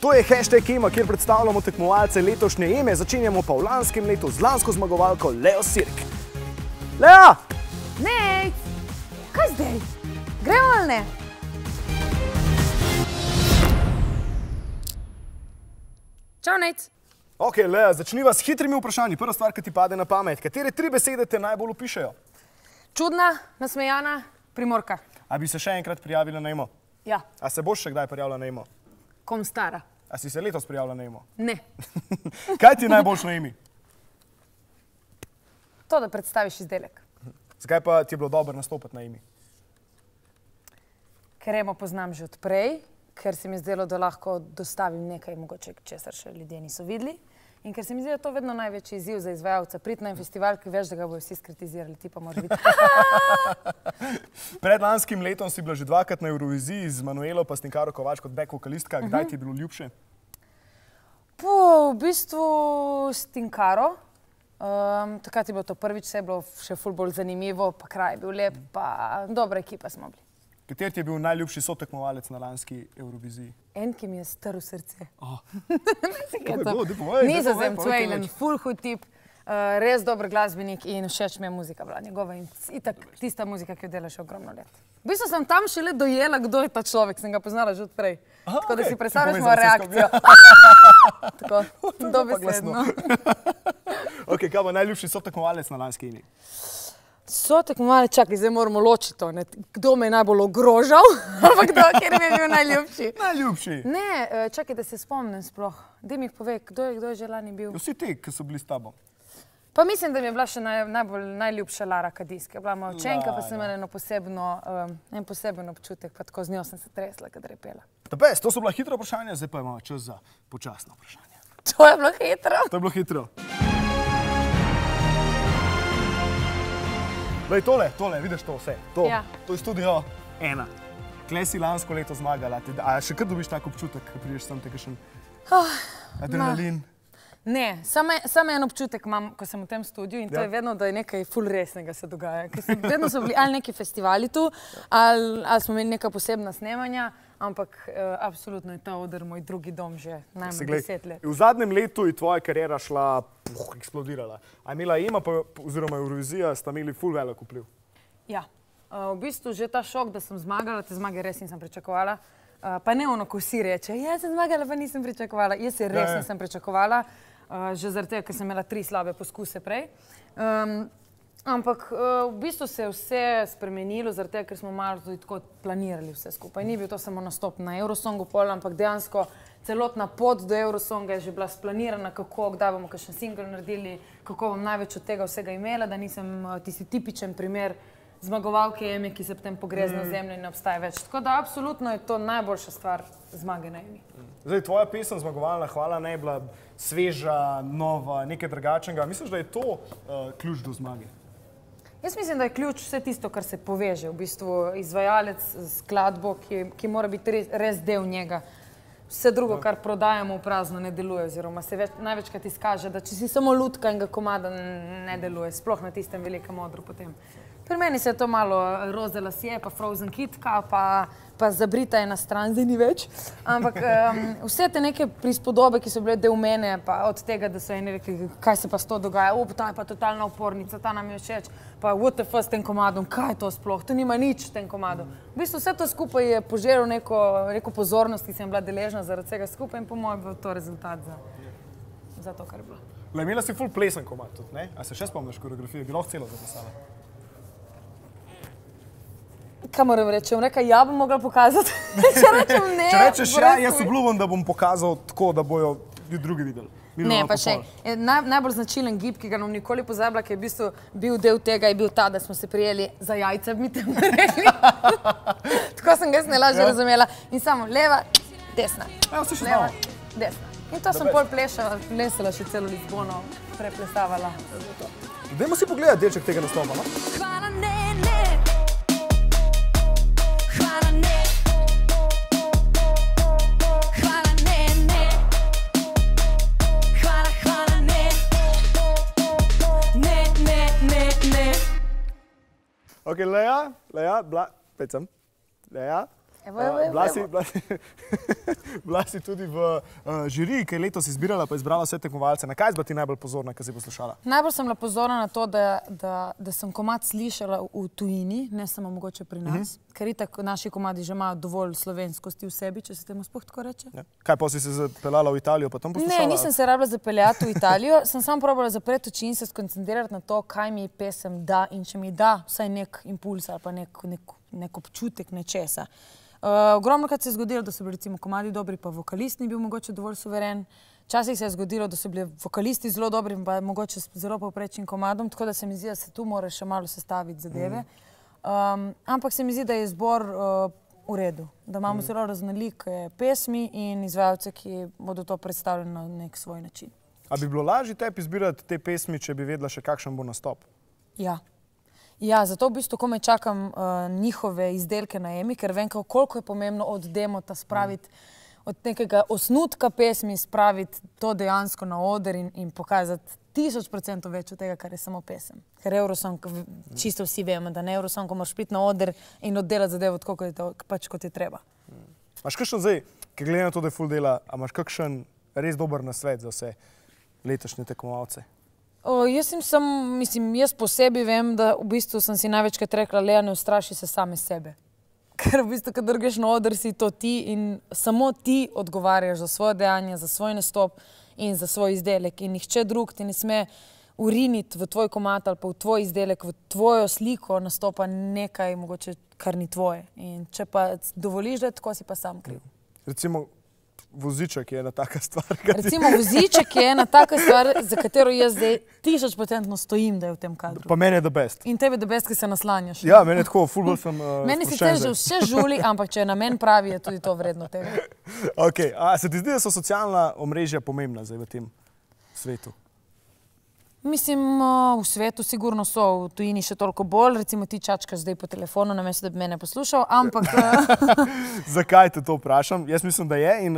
To je hashtag EMA, kjer predstavljamo tekmovalce letošnje EME, začenjamo pa v lanskem letu z lansko zmagovalko Leo Sirk. Lea! Nejc! Kaj zdaj? Gremo ali ne? Čau, Nejc! Ok, Lea, začniva s hitrimi vprašanji. Prva stvar, ki ti pade na pamet. Katere 3 besede te najbolj opišejo? Čudna, nasmejana, primorka. A bi se še enkrat prijavila na EMO? Ja. A se boš še kdaj prijavila na EMO? Kom stara. A si se letos prijavila na EMO? Ne. Kaj ti je najboljš na EMI? To, da predstaviš izdelek. Zakaj pa ti je bilo dobro nastopati na EMI? Ker EMO poznam že od prej, ker se mi je zdelo, da lahko dostavim nekaj mogoče, česar še ljudje niso videli. In ker se mi zdi, da je to vedno največji izziv za izvajalca. Priti na en festival, ki veš, da ga bojo vsi skritizirali, ti pa moraš biti. Pred lanskim letom si bila že 2-krat na Euroviziji z Manuelo pa Stinkaro Kovač kot back vokalistka. Kdaj ti je bilo ljubše? V bistvu Stinkaro. Takrat je bilo to prvič, vse je bilo še ful bolj zanimivo, pa kraj je bil lep, pa dobra ekipa smo bili. Kateri ti je bil najljubši sotekmovalec na lanski Euroviziji? En, ki mi je strl srce. Povej, Nizozemec, Wayland, ful hud tip, res dober glasbenik in všeč mi je muzika bila njegova in itak tista muzika, ki jo dela še ogromno let. V bistvu sem tam šele dojela, kdo je ta človek, sem ga poznala že od prej. Tako da si predstavljaš mojo reakcijo. Tako, dobesedno. Ok, kaj bo najljubši sotekmovalec na lanski EMI? Sotekmovalec, čakaj, zdaj moramo ločiti to, kdo me je najbolj ogrožal, ampak kdo, kjer mi je bil najljubši. Najljubši? Ne, čakaj, da se spomnim sploh. Daj mi povej, kdo je že lani bil? Vsi ti, ki so bili s tabo. Pa mislim, da mi je bila še najljubša Lara Kadisk. Je bila moja učenka, pa sem imela en poseben občutek, pa tako z njo sem se tresla, kadar je pela. Tapes, to so bila hitra vprašanja, zdaj pa imamo čas za počasna vprašanja. To je bilo hitro. To je bilo hitro. Lej, tole, vidiš to vse. To je Studio 1. Tle si lansko leto zmagala. A še kar dobiš tak občutek, ko prideš sem te kakšen adrenalin? Ne, samo en občutek imam, ko sem v tem studiu in to je vedno, da je nekaj ful resnega se dogaja. Vedno so bili ali neki festivali tu, ali smo imeli neka posebna snemanja, ampak absolutno je ta oder moj drugi dom že najmanj 10 let. V zadnjem letu je tvoja kariera šla, eksplodirala. A je imela EMA oziroma Eurovizija, sta imeli ful velik vpliv? Ja, v bistvu že ta šok, da sem zmagala, te zmage res nisem pričakovala. Pa ne ono, ko vsi reče, jaz sem zmagala, pa nisem pričakovala. Jaz se res nisem pričakovala, že zaradi tega, ker sem imela 3 slabe poskuse prej. Ampak v bistvu se je vse spremenilo, zaradi tega, ker smo malo tudi tako planirali vse skupaj. Ni bil to samo nastop na Eurosongu pol, ampak dejansko celotna pot do Eurosonga je že bila splanirana, kako, kdaj bomo kakšen single naredili, kako bom največ od tega vsega imela, da nisem tisti tipičen primer zmagovalke EME, ki se potem pogrezne v zemlji in ne obstaja več. Tako da absolutno je to najboljša stvar zmage na EMI. Zdaj, tvoja pesem Zmagovalna hvala ne je bila sveža, nova, nekaj drugačnega. Misliš, da je to ključ do zmage? Jaz mislim, da je ključ vse tisto, kar se poveže. V bistvu izvajalec, skladbo, ki mora biti res del njega. Vse drugo, kar prodajamo v prazno, ne deluje. Oziroma se največkrat izkaže, da če si samo lutka enega komada, ne deluje. Sploh na tistem velikem odru potem. Pri meni se je to malo roze lasje, pa frozen kitka, pa zabrita ena stran, zdaj ni več. Ampak vse te neke prispodobe, ki so bile del mene, pa od tega, da so eni rekli, kaj se pa s to dogaja, ta je pa totalna upornica, ta nam je všeč, pa what the fuck s tem komadom, kaj je to sploh, to nima nič v tem komadu. V bistvu vse to skupaj je poželo neko pozornost, ki sem bila deležna zaradi vsega skupaj in po mojem bil to rezultat za to, kar je bilo. Imela si ful plesen komad tudi, ne? A se še spomniš koreografije? Bi lahko celo zapisala? Kaj moram reči? Če bom rekla, ja bom mogla pokazati. Če rečem ne. Če rečeš ja, jaz obljubim, da bom pokazal tako, da bojo drugi videli. Ne, pa še. Najbolj značilen gib, ki ga nam nikoli pozabila, ki je v bistvu bil del tega, je bil ta, da smo se prijeli za jajca, bi temu rekli. Tako sem ga jaz najlažje razumela. In samo leva, desna. Ja, vse še znamo. Desna. In to sem pol plesala še celo Lizbono, preplesavala. Dajmo si pogledati delček tega nastopa, no? Hvala ne, ne. Ok, Lea, Lea, pecam. Lea. Bila si tudi v žiriji, ki je letos izbirala pa izbrala vse tekmovalce. Na kaj si bila ti najbolj pozorna, ko si poslušala? Najbolj sem bila pozorna na to, da sem komad slišala v tujini, ne samo mogoče pri nas, ker itak naši komadi že imajo dovolj slovenskosti v sebi, če se temu sploh tako reče. Kaj pa si se zapeljala v Italijo, pa tam poslušala? Ne, nisem se rabila zapeljati v Italijo, sem samo probala zapreti oči in se skoncentrirati na to, kaj mi pesem da in če mi da vsaj nek impuls ali pa nek občutek nečesa. Ogromno krat se je zgodilo, da so bili recimo komadi dobri, pa vokalist ni bil mogoče dovolj suveren. Včasih se je zgodilo, da so bili vokalisti zelo dobri, pa mogoče zelo povprečnim komadom, tako da se mi zdi, da se tu mora še malo sestaviti zadeve. Ampak se mi zdi, da je izbor v redu, da imamo zelo raznolike pesmi in izvajalce, ki bodo to predstavljali na nek svoj način. A bi bilo lažje tebi izbirati te pesmi, če bi vedela še kakšen bo nastop? Ja. Ja, zato v bistvu komaj čakam njihove izdelke na EMI, ker vem, koliko je pomembno od demota spraviti, od nekega osnutka pesmi spraviti to dejansko na oder in pokazati 1000% več od tega, kar je samo pesem. Ker Eurosong, čisto vsi vemo, da na Eurosongu moraš priti na oder in oddelati zadevo tako, kot je treba. Imaš kakšen zdaj, ki glede na to, da je ful dela, a imaš kakšen res dober nasvet za vse letošnje tekmovalce? Jaz posebej vem, da v bistvu sem si največkrat rekla, Lea, ne ustraši se same sebe. Ker v bistvu, kadar greš na oder, si to ti in samo ti odgovarjaš za svoje dejanje, za svoj nastop in za svoj izdelek. In nihče drug ti ne sme uriniti v tvoj komad ali pa v tvoj izdelek, v tvojo sliko nastopa nekaj, mogoče, kar ni tvoje. In če pa dovoliš, da tako si pa sam kriv. Recimo, voziček je ena taka stvar. Recimo, voziček je ena taka stvar, za katero jaz zdaj 1000% stojim, da je v tem kadru. Pa meni je the best. In tebi je the best, ki se naslanjaš. Ja, meni je tako, ful bolj sem sproščen. Meni si že vse žuli, ampak če je na meni pravi, je tudi to vredno tega. Ok, a se ti zdi, da so socialna omrežja pomembna zdaj v tem svetu? Mislim, v svetu sigurno so, v tujini še toliko bolj, recimo ti čačkaš zdaj po telefonu, namesto da bi mene poslušal, ampak... Zakaj te to vprašam? Jaz mislim, da je in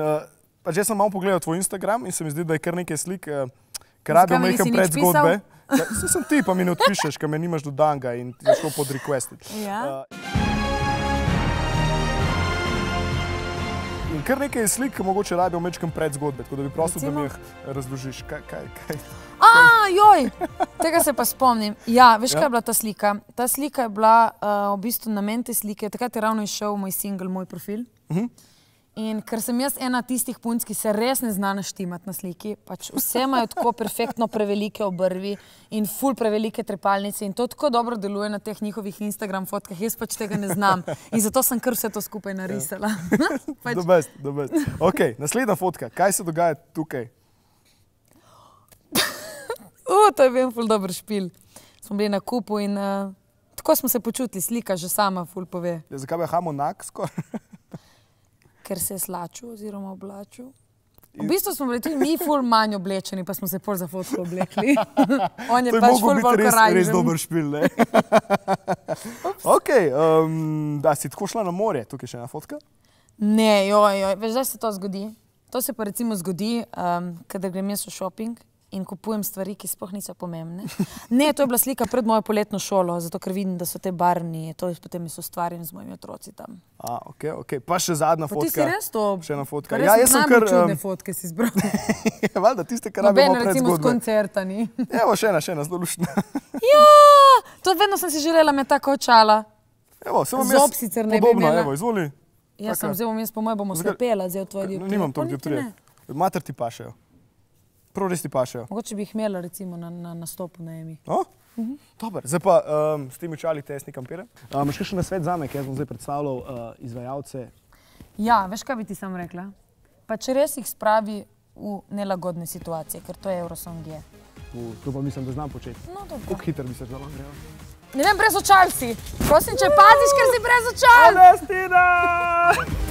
pač jaz sem malo pogledal tvoj Instagram in se mi zdi, da je kar nekaj slik, ker rabijo nekaj predzgodbe. Saj sem ti, pa mi ne odpišeš, ker me nimaš do danga in ti je šlo pod requested. Ja. In kar nekaj slik, mogoče rabijo mečkam predzgodbe, tako da bi prosil, da mi jih razložiš. Joj, tega se pa spomnim. Ja, veš, kaj je bila ta slika? Ta slika je bila v bistvu namen te slike. Takrat je ravno izšel moj single, moj profil. In ker sem jaz ena tistih punc, ki se res ne zna naštimati na sliki, pač vse imajo tako perfektno prevelike obrvi in ful prevelike trepalnice in to tako dobro deluje na teh njihovih Instagram fotkah, jaz pač tega ne znam. In zato sem kar vse to skupaj narisala. The best, the best. Ok, naslednja fotka. Kaj se dogaja tukaj? To je bil ful dober špil. Smo bili na kupu in tako smo se počutili, slika že sama ful pove. Zakaj bi hamo nak skoraj? Ker se je slačil oziroma oblačil. V bistvu smo bili tudi mi ful manj oblečeni, pa smo se pol za fotko oblekli. On je pač ful bolj korajžen. To je res dober špil, ne? Ok, da si tako šla na morje, tukaj je še ena fotka? Ne, joj, veš, da se to zgodi. To se pa recimo zgodi, kadar grem jaz v shopping in kupujem stvari, ki sploh niso pomembne. Ne, to je bila slika pred mojo poletno šolo, zato ker vidim, da so te barvni, to potem jaz ustvarjam z mojimi otroci tam. Ok. Pa še zadnja fotka. Pa ti si res to? Še ena fotka. Pa res najbolj čudne fotke si izbral. Valjda, tiste, kar rabimo predzgodbe. Recimo z koncerta ni. Evo, še ena, zelo luštna. Ja, to vedno sem si želela, me tako očala. Evo, sem vam jaz podobna, evo, izvoli. Jaz sem vzel, po moje bomo slepela, zdaj v tvoj dioptrije. Nimam to dioptrije. Mater ti pašejo. Prav res ti pašejo. Mogoče bi jih imela recimo na nastopu na EMI. Dobar, zdaj pa s temi očali te jaz nekam pere. Imaš kakšen nasvet zame, ker jaz bom zdaj predstavljal izvajalce? Ja, veš kaj bi ti sam rekla? Pa če res jih spravi v nelagodne situacije, ker to je Eurosong je. To pa mislim, da znam početi. No, dobro. Koliko hiter bi se zdala, Andreja? Ne vem, brez očal si. Prosim, če paziš, ker si brez očal. Alestina!